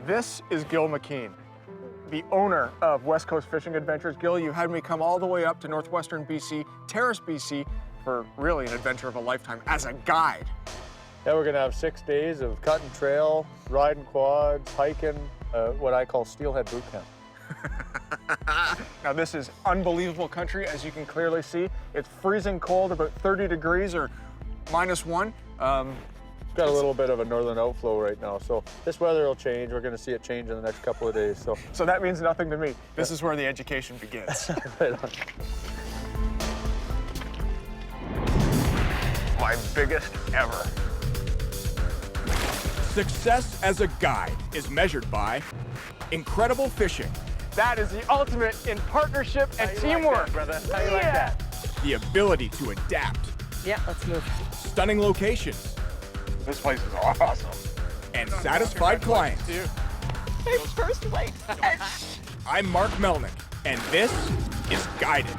This is Gill McKean, the owner of Westcoast Fishing Adventures. Gill, you had me come all the way up to northwestern BC, Terrace BC, for really an adventure of a lifetime as a guide. Yeah, we're gonna have 6 days of cutting trail, riding quads, hiking, what I call Steelhead boot camp. Now this is unbelievable country, as you can clearly see. It's freezing cold, about 30 degrees or -1. Got a little bit of a northern outflow right now, so this weather will change. We're gonna see it change in the next couple of days. So that means nothing to me. This is where the education begins. Right on. My biggest ever. Success as a guide is measured by incredible fishing, That is the ultimate in partnership and teamwork. brother? How you like that? the ability to adapt, Yeah, let's move. stunning locations, This place is awesome. and satisfied clients. My first place. I'm Mark Melynk, and this is Guided.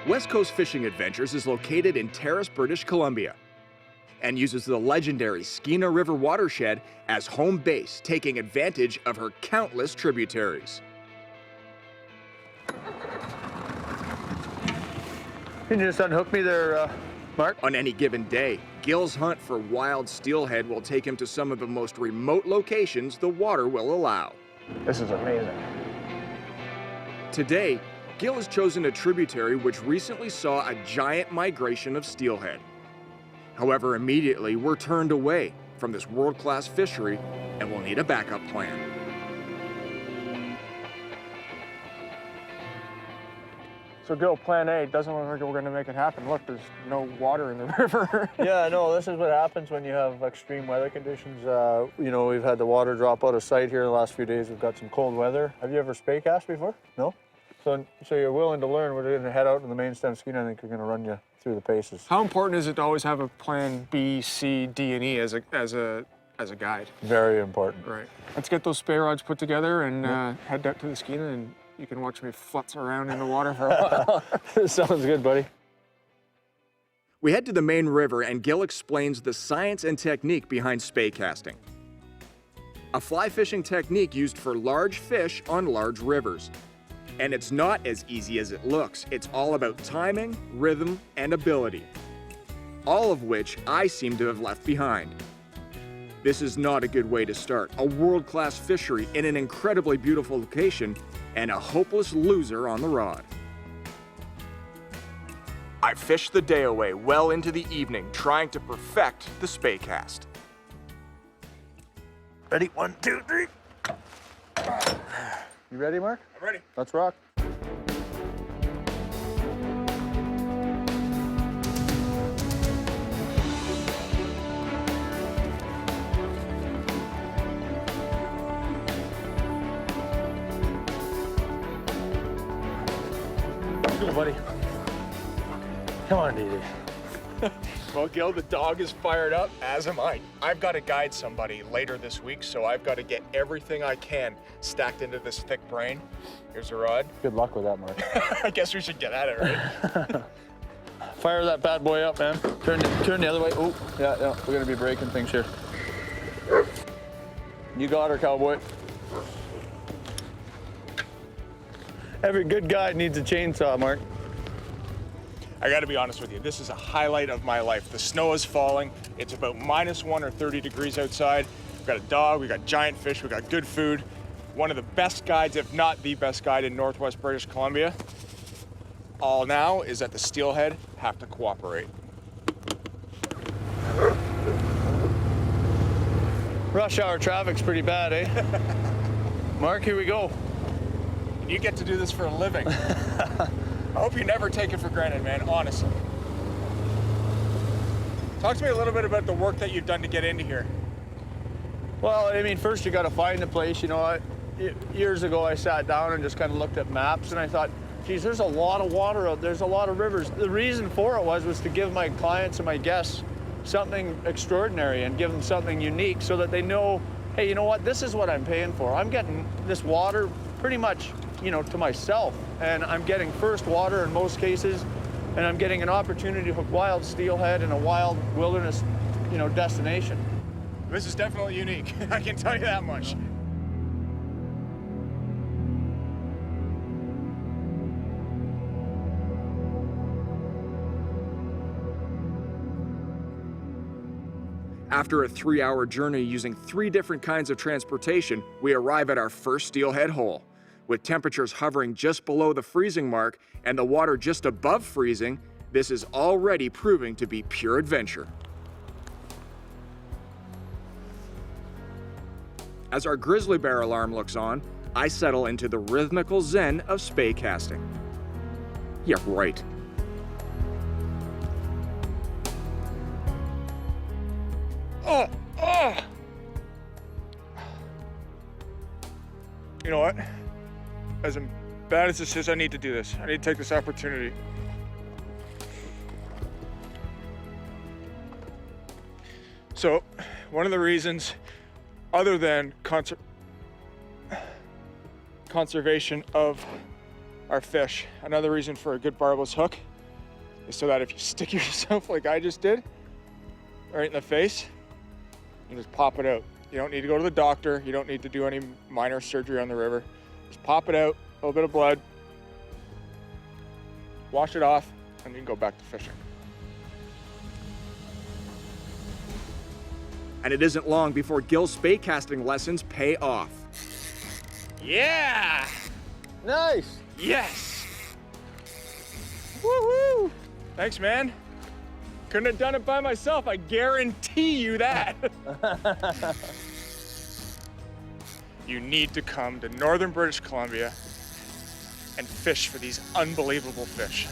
Westcoast Fishing Adventures is located in Terrace, British Columbia, and uses the legendary Skeena River watershed as home base, taking advantage of her countless tributaries. Can you just unhook me there, Mark? On any given day, Gill's hunt for wild steelhead will take him to some of the most remote locations the water will allow. This is amazing. Today, Gill has chosen a tributary which recently saw a giant migration of steelhead. However, immediately we're turned away from this world-class fishery and will need a backup plan. So Gill, plan A, doesn't look like we're gonna make it happen. Look, there's no water in the river. Yeah, no, this is what happens when you have extreme weather conditions. You know, we've had the water drop out of sight here the last few days. We've got some cold weather. Have you ever spey cast before? No? So you're willing to learn. We're gonna head out in the main stem Skeena. I think we're gonna run you through the paces. How important is it to always have a plan B, C, D, and E as a guide? Very important. Right. Let's get those spey rods put together and head out to the Skeena, and you can watch me futz around in the water for a while. Sounds good, buddy. We head to the main river and Gill explains the science and technique behind spey casting. A fly fishing technique used for large fish on large rivers. And it's not as easy as it looks. It's all about timing, rhythm, and ability. All of which I seem to have left behind. This is not a good way to start. A world-class fishery in an incredibly beautiful location and a hopeless loser on the rod. I fished the day away well into the evening trying to perfect the spey cast. Ready? 1, 2, 3. You ready, Mark? I'm ready. Let's rock. Go, buddy. Come on, DD. Well, Gill, the dog is fired up, as am I. I've got to guide somebody later this week, so I've got to get everything I can stacked into this thick brain. Here's a rod. Good luck with that, Mark. I guess we should get at it, right? Fire that bad boy up, man. Turn the other way. Oh, yeah, we're gonna be breaking things here. You got her, cowboy. Every good guy needs a chainsaw, Mark. I got to be honest with you, this is a highlight of my life. The snow is falling. It's about -1 or 30 degrees outside. We've got a dog, we've got giant fish, we've got good food. One of the best guides, if not the best guide in Northwest British Columbia. All now is that the steelhead have to cooperate. Rush hour traffic's pretty bad, eh? Mark, here we go. You get to do this for a living. I hope you never take it for granted, man, honestly. Talk to me a little bit about the work that you've done to get into here. Well, I mean, first you got to find the place. You know, years ago I sat down and just kind of looked at maps and I thought, geez, there's a lot of water out there. There's a lot of rivers. The reason for it was to give my clients and my guests something extraordinary and give them something unique so that they know, hey, you know what? This is what I'm paying for. I'm getting this water pretty much, you know, to myself, and I'm getting first water in most cases. and I'm getting an opportunity to hook wild steelhead in a wild wilderness, destination. This is definitely unique. I can tell you that much. After a 3-hour journey using 3 different kinds of transportation, we arrive at our first steelhead hole. With temperatures hovering just below the freezing mark and the water just above freezing, this is already proving to be pure adventure. As our grizzly bear alarm looks on, I settle into the rhythmical zen of spey casting. Yeah, right. You know what? As bad as this is, I need to do this. I need to take this opportunity. So, one of the reasons, other than conservation of our fish, another reason for a good barbless hook is so that if you stick yourself like I just did, right in the face, you just pop it out. You don't need to go to the doctor. You don't need to do any minor surgery on the river. Just pop it out, a little bit of blood, wash it off, and you can go back to fishing. And it isn't long before Gill's spey casting lessons pay off. Yeah! Nice. Yes! Woohoo! Thanks, man. Couldn't have done it by myself, I guarantee you that. You need to come to northern British Columbia and fish for these unbelievable fish.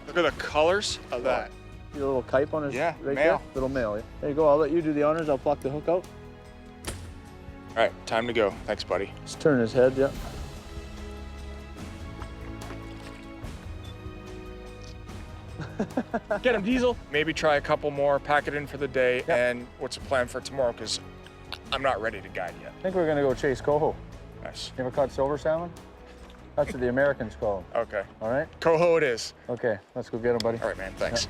Look at the colors of that. Your little kipe on his Yeah, right male. there? Little male. Yeah. There you go. I'll let you do the honors. I'll pluck the hook out. All right, time to go. Thanks, buddy. Just turn his head, yeah. Get him, Diesel. Maybe try a couple more, pack it in for the day, Yep. and what's the plan for tomorrow? Because I'm not ready to guide yet. I think we're gonna go chase coho. Nice. You ever caught silver salmon? That's what the Americans call them. Okay. All right? Coho it is. Okay, let's go get him, buddy. All right, man, thanks.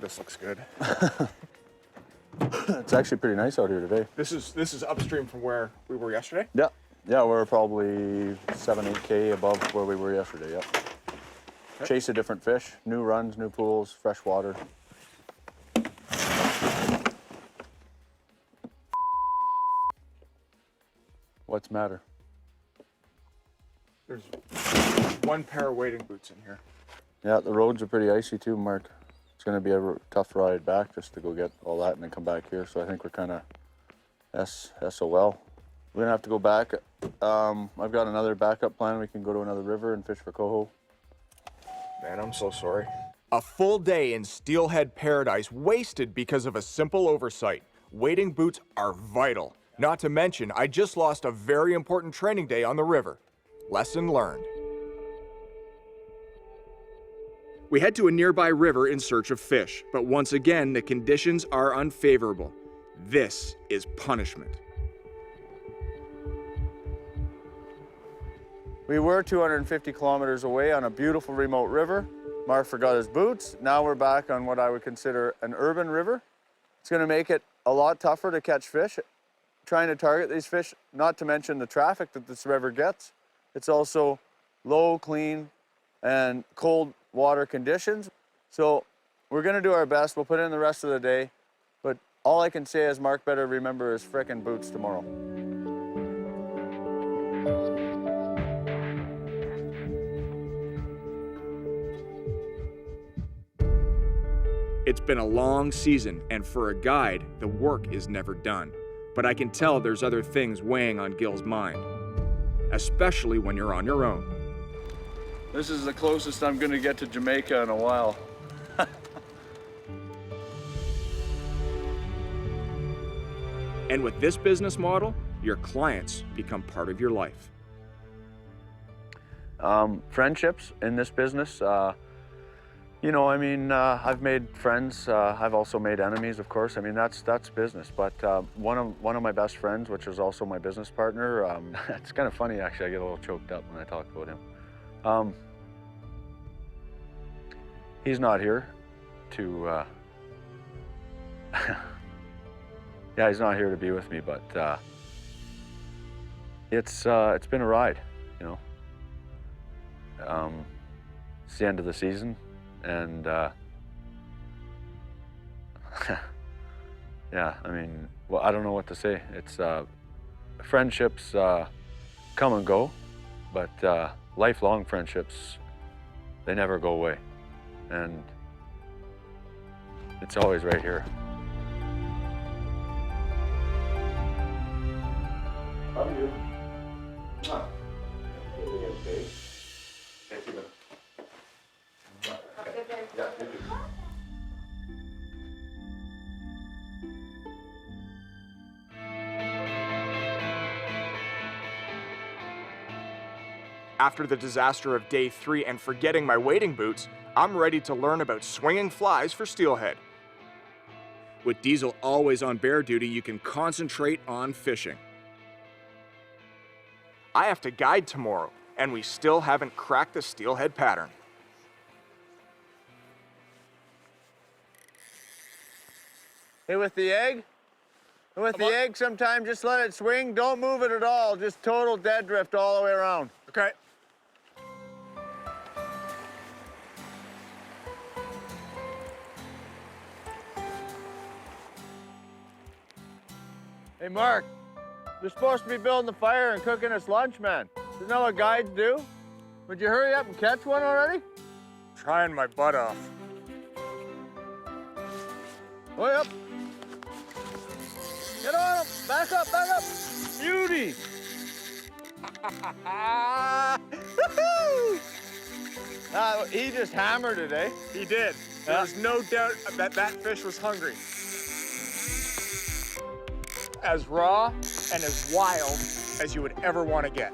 This looks good. It's actually pretty nice out here today. This is upstream from where we were yesterday. Yeah. Yeah, we're probably 7-8K above where we were yesterday, yeah. Okay. Chase a different fish, new runs, new pools, fresh water. What's the matter? There's one pair of wading boots in here. Yeah, the roads are pretty icy too, Mark. It's gonna be a tough ride back just to go get all that and then come back here. So I think we're kind of SOL. We're gonna have to go back. I've got another backup plan. We can go to another river and fish for coho. Man, I'm so sorry. A full day in steelhead paradise wasted because of a simple oversight. Wading boots are vital. Not to mention, I just lost a very important training day on the river. Lesson learned. We head to a nearby river in search of fish, but once again, the conditions are unfavorable. This is punishment. We were 250 kilometers away on a beautiful remote river. Mark forgot his boots. Now we're back on what I would consider an urban river. It's gonna make it a lot tougher to catch fish. Trying to target these fish, not to mention the traffic that this river gets. It's also low, clean, and cold water conditions. So we're gonna do our best. We'll put in the rest of the day, but all I can say is Mark better remember his frickin' boots tomorrow. It's been a long season, and for a guide, the work is never done. But I can tell there's other things weighing on Gill's mind, especially when you're on your own. This is the closest I'm gonna get to Jamaica in a while. And with this business model, your clients become part of your life. Friendships in this business, you know, I mean, I've made friends. I've also made enemies, of course. I mean, that's business. But one of my best friends, which is also my business partner, it's kind of funny actually. I get a little choked up when I talk about him. He's not here to. Yeah, he's not here to be with me, but it's been a ride, you know. It's the end of the season, and yeah, I mean, well, I don't know what to say. It's friendships come and go, but lifelong friendships, they never go away, and it's always right here. Love you. After the disaster of day 3 and forgetting my wading boots, I'm ready to learn about swinging flies for steelhead. With Diesel always on bear duty, you can concentrate on fishing. I have to guide tomorrow, and we still haven't cracked the steelhead pattern. Hey, with the egg? Sometimes just let it swing. Don't move it at all. Just total dead drift all the way around. Okay. Hey, Mark, we're supposed to be building the fire and cooking us lunch, man. Isn't that what guides do? Would you hurry up and catch one already? Trying my butt off. Hurry up. Get on him. Back up, back up. Beauty. He just hammered it, eh? He did. There was no doubt that that fish was hungry. As raw and as wild as you would ever want to get.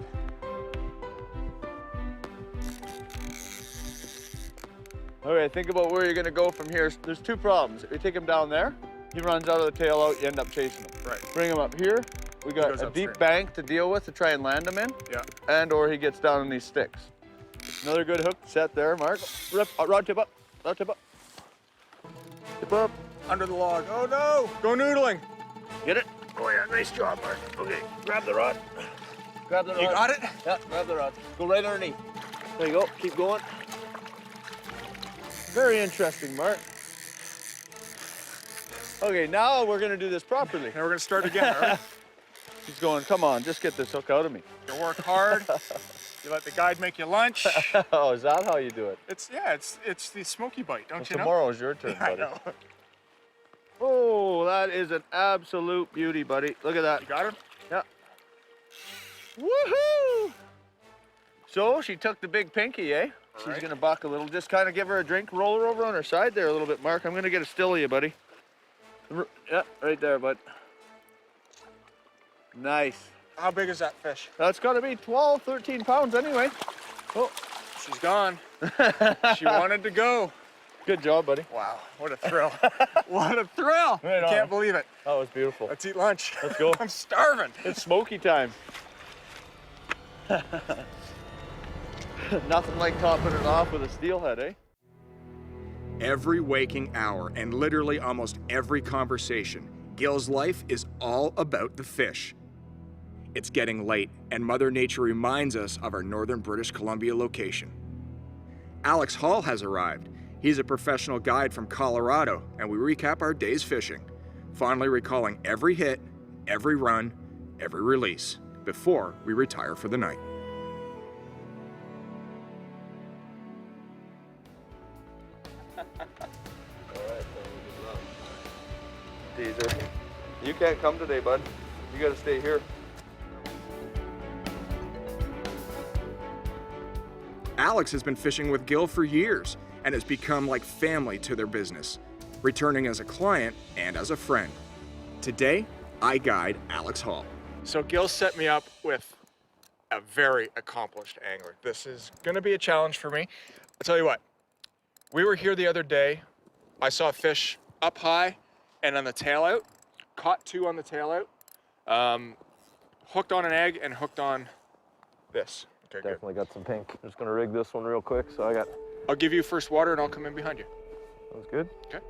Okay, think about where you're gonna go from here. There's two problems. If you take him down there, he runs out of the tail out, you end up chasing him. Right. Bring him up here. We got goes a upstream. deep bank to deal with to try and land him in. Yeah. And or he gets down on these sticks. Another good hook set there, Mark. Rip, rod tip up, rod tip up. Tip up. Under the log. Oh no! Go noodling. Get it? Oh yeah, nice job, Mark. Okay, grab the rod. Grab the rod. You got it? Yeah, grab the rod. Go right underneath. There you go, keep going. Very interesting, Mark. Okay, now we're gonna do this properly. Now we're gonna start again, all right? He's going, come on, just get this hook out of me. You work hard. You let the guide make you lunch. Oh, is that how you do it? It's the smoky bite, don't you know? Tomorrow's your turn, I buddy. know. Oh, that is an absolute beauty, buddy. Look at that. You got her? Yeah. Woohoo! So she took the big pinky, eh? She's right. gonna buck a little. Just kind of give her a drink, roll her over on her side there a little bit, Mark. I'm gonna get a still of you, buddy. Yeah, right there, bud. Nice. How big is that fish? That's gotta be 12, 13 pounds anyway. Oh, She's gone. She wanted to go. good job, buddy. Wow, what a thrill. What a thrill. Right I on. can't believe it. That was beautiful. Let's eat lunch. Let's go. I'm starving. It's smoky time. Nothing like topping it off with a steelhead, eh? Every waking hour and literally almost every conversation, Gill's life is all about the fish. It's getting late, and Mother Nature reminds us of our northern British Columbia location. Alex Hall has arrived. He's a professional guide from Colorado, and we recap our day's fishing, fondly recalling every hit, every run, every release, before we retire for the night. Teaser. You can't come today, bud. You gotta stay here. Alex has been fishing with Gill for years and has become like family to their business, returning as a client and as a friend. Today, I guide Alex Hall. So Gill set me up with a very accomplished angler. This is gonna be a challenge for me. I'll tell you what, we were here the other day. I saw a fish up high and on the tail out, caught 2 on the tail out, hooked on an egg and hooked on this. Okay, Definitely got some pink. I'm just gonna rig this one real quick. So I'll give you first water and I'll come in behind you. Sounds good. Okay.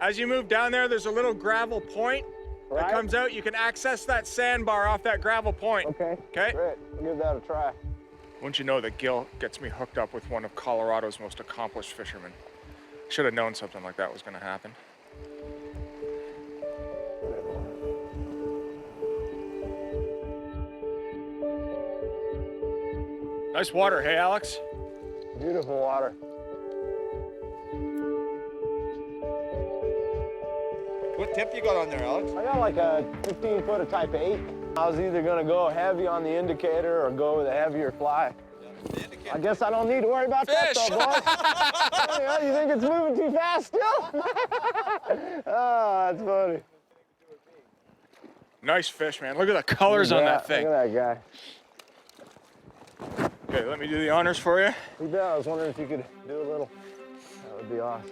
As you move down there, there's a little gravel point that comes out. You can access that sandbar off that gravel point. Okay. Okay. Great. We'll give that a try. Wouldn't you know that Gill gets me hooked up with one of Colorado's most accomplished fishermen. Should have known something like that was gonna happen. Nice water, hey Alex? Beautiful water. What tip you got on there, Alex? I got like a 15-foot of type 8. I was either gonna go heavy on the indicator or go with a heavier fly. I guess I don't need to worry about that though, boys. Yeah, you think it's moving too fast still? Oh, that's funny. Nice fish, man. Look at the colors on that thing. Look at that guy. Okay, let me do the honors for you. You bet. I was wondering if you could do a little. That would be awesome.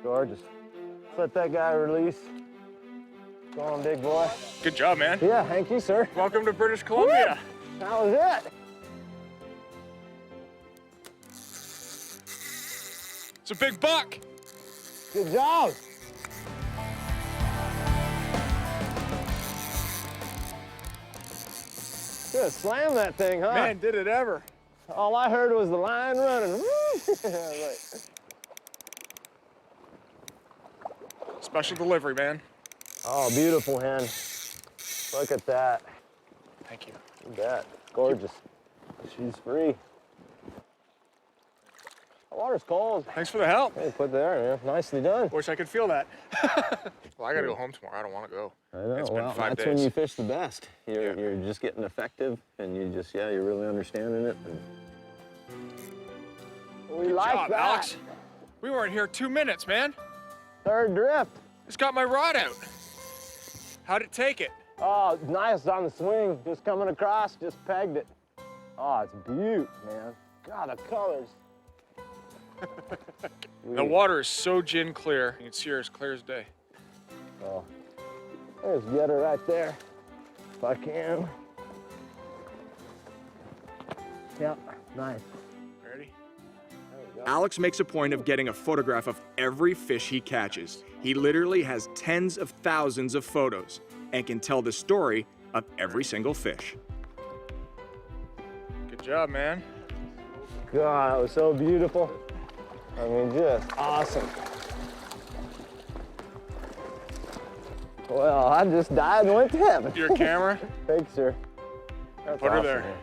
Gorgeous. Let that guy release. Go on, big boy. Good job, man. Yeah, thank you, sir. Welcome to British Columbia. Woo! That was it. It's a big buck. Good job. Good slam that thing, huh? Man, did it ever. All I heard was the line running. Woo! Like, Special delivery, man. oh, beautiful hen. Look at that. Thank you. You bet. Gorgeous. She's free. The water's cold. Thanks for the help. Hey, put there, man. Nicely done. Wish I could feel that. Well, I gotta go home tomorrow. I don't want to go. I know. It's been Well, 5 that's when days. you fish the best. You're just getting effective, and you just you're really understanding it. And we Good like job, that. Alex. We weren't here 2 minutes, man. Third drift. Just got my rod out. How'd it take it? Oh, nice on the swing. Just coming across, just pegged it. Oh, it's beaut, man. God, the colors. The water is so gin clear. You can see her as clear as day. Oh, there's get her right there, if I can. Yep, nice. Ready? There we go. Alex makes a point of getting a photograph of every fish he catches. He literally has tens of thousands of photos and can tell the story of every single fish. Good job, man. God, that was so beautiful. I mean, just awesome. Well, I just died and went to heaven. Your camera? Thanks, sir. That's Put her awesome, there. man.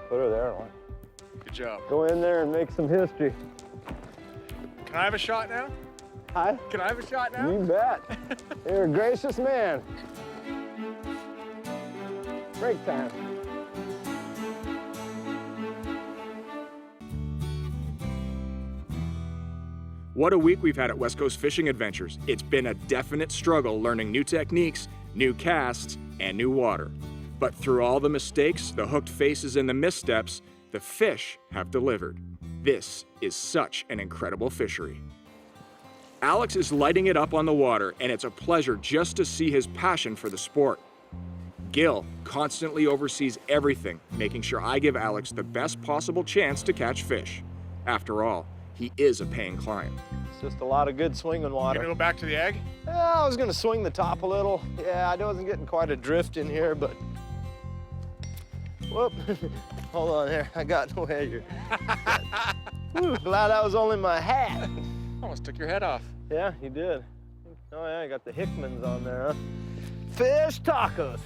Put her there. Good job. Go in there and make some history. Can I have a shot now? Hi. Can I have a shot now? You bet. You're a gracious man. Break time. What a week we've had at Westcoast Fishing Adventures. It's been a definite struggle learning new techniques, new casts, and new water. But through all the mistakes, the hooked faces, and the missteps, the fish have delivered. This is such an incredible fishery. Alex is lighting it up on the water, and it's a pleasure just to see his passion for the sport. Gill constantly oversees everything, making sure I give Alex the best possible chance to catch fish. After all, he is a paying client. It's just a lot of good swinging Gonna water. go back to the egg? Yeah, I was gonna swing the top a little. Yeah, I wasn't getting quite a drift in here, but whoop. Hold on here. I got no hair here. Whew, glad that was only my hat. Almost took your head off. Yeah, you did. Oh yeah, I got the Hickmans on there, huh? Fish tacos.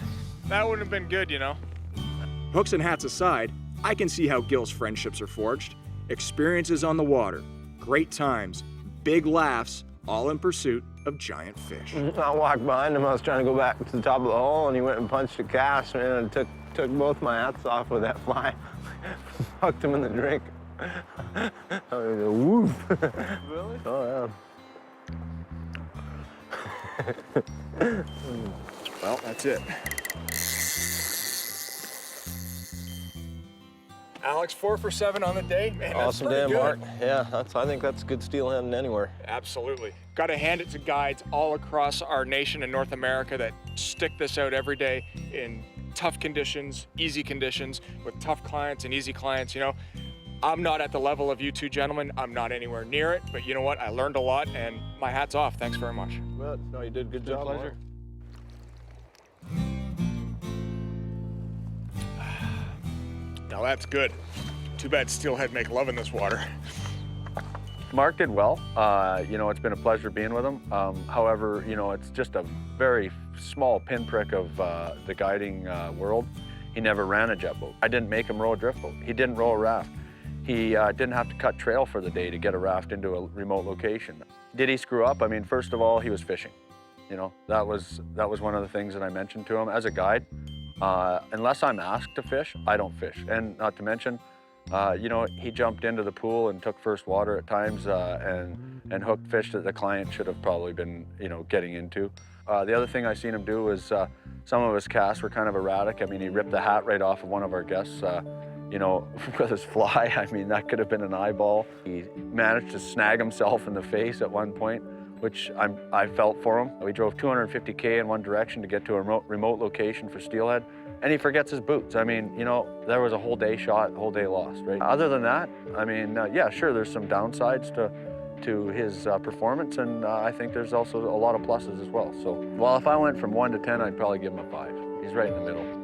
That wouldn't have been good, you know. Hooks and hats aside, I can see how Gill's friendships are forged. Experiences on the water, great times, big laughs, all in pursuit of giant fish. I walked behind him. I was trying to go back to the top of the hole, and he went and punched a cast, man, and took both my hats off with that fly. Hooked him in the drink. I was a woof. Really? Oh, yeah. Well, that's it. Alex, 4 for 7 on the day. Man, that's Awesome pretty day, good. Mark. Yeah, I think that's good steelheading anywhere. Absolutely. Got to hand it to guides all across our nation and North America that stick this out every day in tough conditions, easy conditions, with tough clients and easy clients. You know, I'm not at the level of you two gentlemen. I'm not anywhere near it, but you know what? I learned a lot, and my hat's off. Thanks very much. Well, no, you did a good job, pleasure. Now that's good. Too bad steelhead make love in this water. Mark did well. You know, it's been a pleasure being with him. However, you know, it's just a very small pinprick of the guiding world. He never ran a jet boat. I didn't make him row a drift boat. He didn't row a raft. He didn't have to cut trail for the day to get a raft into a remote location. Did he screw up? I mean, first of all, he was fishing. You know, that was one of the things that I mentioned to him as a guide. Unless I'm asked to fish, I don't fish. And not to mention, you know, he jumped into the pool and took first water at times and hooked fish that the client should have probably been, you know, getting into. The other thing I seen him do was some of his casts were kind of erratic. I mean, he ripped the hat right off of one of our guests, you know, with his fly. I mean, that could have been an eyeball. He managed to snag himself in the face at one point, which I felt for him. We drove 250K in one direction to get to a remote location for steelhead, and he forgets his boots. I mean, you know, there was a whole day shot, a whole day lost, right? Other than that, I mean, yeah, sure, there's some downsides to his performance, and I think there's also a lot of pluses as well. So, well, if I went from 1 to 10, I'd probably give him a 5. He's right in the middle.